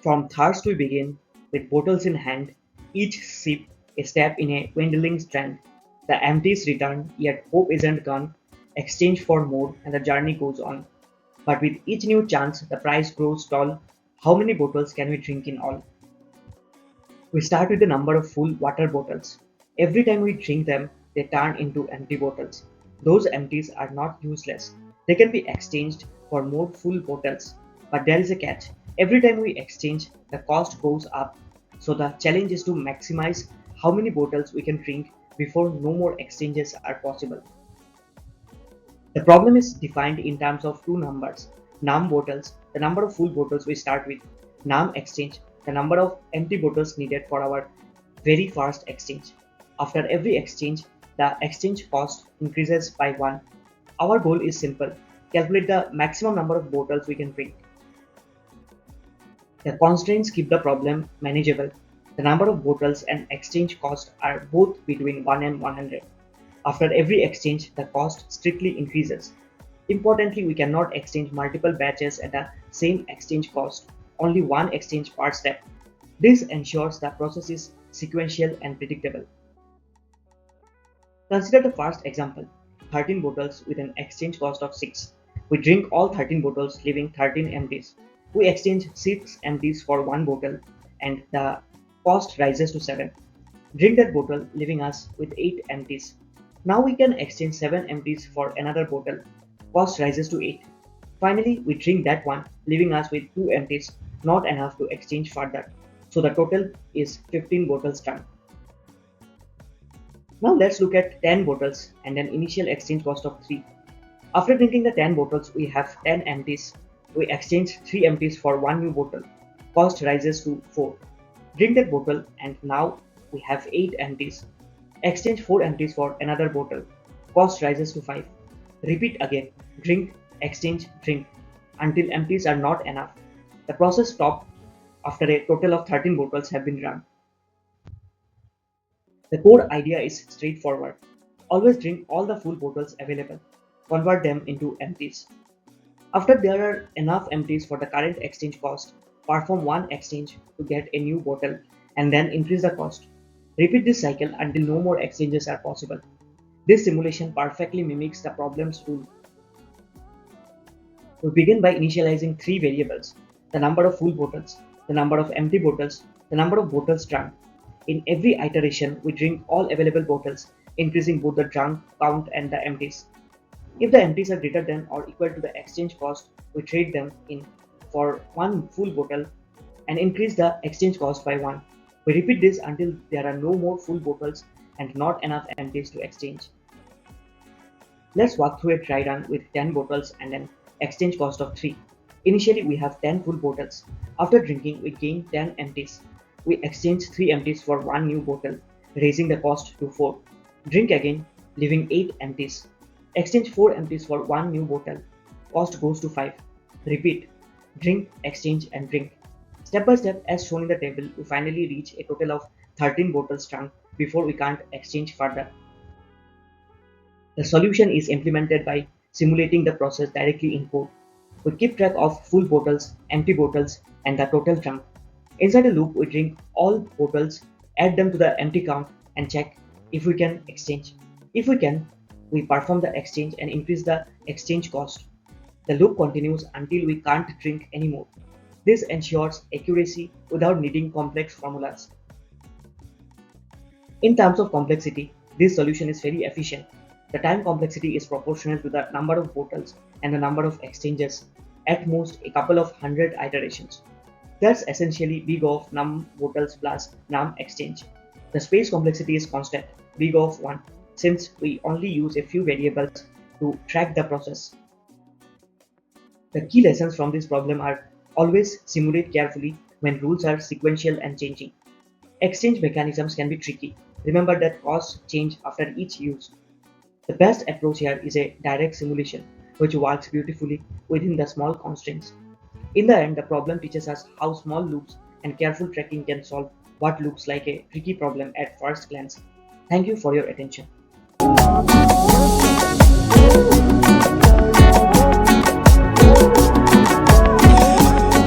From thirst we begin, with bottles in hand, each sip a step in a dwindling strand. The empties return, yet hope isn't gone. Exchange for more, and the journey goes on. But with each new chance, the price grows tall. How many bottles can we drink in all? We start with the number of full water bottles. Every time we drink them, they turn into empty bottles. Those empties are not useless. They can be exchanged for more full bottles. But there is a catch. Every time we exchange, the cost goes up. So the challenge is to maximize how many bottles we can drink before no more exchanges are possible. The problem is defined in terms of two numbers. NAM bottles, the number of full bottles we start with. NAM exchange, the number of empty bottles needed for our very first exchange. After every exchange, the exchange cost increases by 1. Our goal is simple. Calculate the maximum number of bottles we can drink. The constraints keep the problem manageable. The number of bottles and exchange cost are both between 1 and 100. After every exchange, the cost strictly increases. Importantly, we cannot exchange multiple batches at the same exchange cost, only one exchange per step. This ensures the process is sequential and predictable. Consider the first example, 13 bottles with an exchange cost of 6. We drink all 13 bottles, leaving 13 empties. We exchange 6 empties for 1 bottle, and the cost rises to 7. Drink that bottle, leaving us with 8 empties. Now we can exchange 7 empties for another bottle. Cost rises to 8. Finally, we drink that one, leaving us with 2 empties, not enough to exchange further. So the total is 15 bottles drunk. Now let's look at 10 bottles and an initial exchange cost of 3. After drinking the 10 bottles, we have 10 empties. We exchange 3 empties for 1 new bottle. Cost rises to 4. Drink that bottle and now we have 8 empties. Exchange 4 empties for another bottle. Cost rises to 5. Repeat again. Drink, exchange, drink until empties are not enough. The process stops after a total of 13 bottles have been drunk. The core idea is straightforward. Always drink all the full bottles available. Convert them into empties. After there are enough empties for the current exchange cost, perform one exchange to get a new bottle and then increase the cost. Repeat this cycle until no more exchanges are possible. This simulation perfectly mimics the problem's rule. We begin by initializing 3 variables: the number of full bottles, the number of empty bottles, the number of bottles drunk. In every iteration, we drink all available bottles, increasing both the drunk count and the empties. If the empties are greater than or equal to the exchange cost, we trade them in for one full bottle and increase the exchange cost by 1. We repeat this until there are no more full bottles and not enough empties to exchange. Let's walk through a dry run with 10 bottles and an exchange cost of 3. Initially, we have 10 full bottles. After drinking, we gain 10 empties. We exchange 3 empties for 1 new bottle, raising the cost to 4. Drink again, leaving 8 empties. Exchange 4 empties for 1 new bottle. Cost goes to 5. Repeat. Drink, exchange, and drink. Step by step, as shown in the table, we finally reach a total of 13 bottles drunk before we can't exchange further. The solution is implemented by simulating the process directly in code. We keep track of full bottles, empty bottles, and the total drunk. Inside a loop, we drink all bottles, add them to the empty count, and check if we can exchange. If we can, we perform the exchange and increase the exchange cost. The loop continues until we can't drink anymore. This ensures accuracy without needing complex formulas. In terms of complexity, this solution is very efficient. The time complexity is proportional to the number of bottles and the number of exchanges, at most a couple of hundred iterations. That's essentially big O of num bottles plus num exchange. The space complexity is constant, big O of 1, since we only use a few variables to track the process. The key lessons from this problem are: always simulate carefully when rules are sequential and changing. Exchange mechanisms can be tricky. Remember that costs change after each use. The best approach here is a direct simulation, which works beautifully within the small constraints. In the end, the problem teaches us how small loops and careful tracking can solve what looks like a tricky problem at first glance. Thank you for your attention.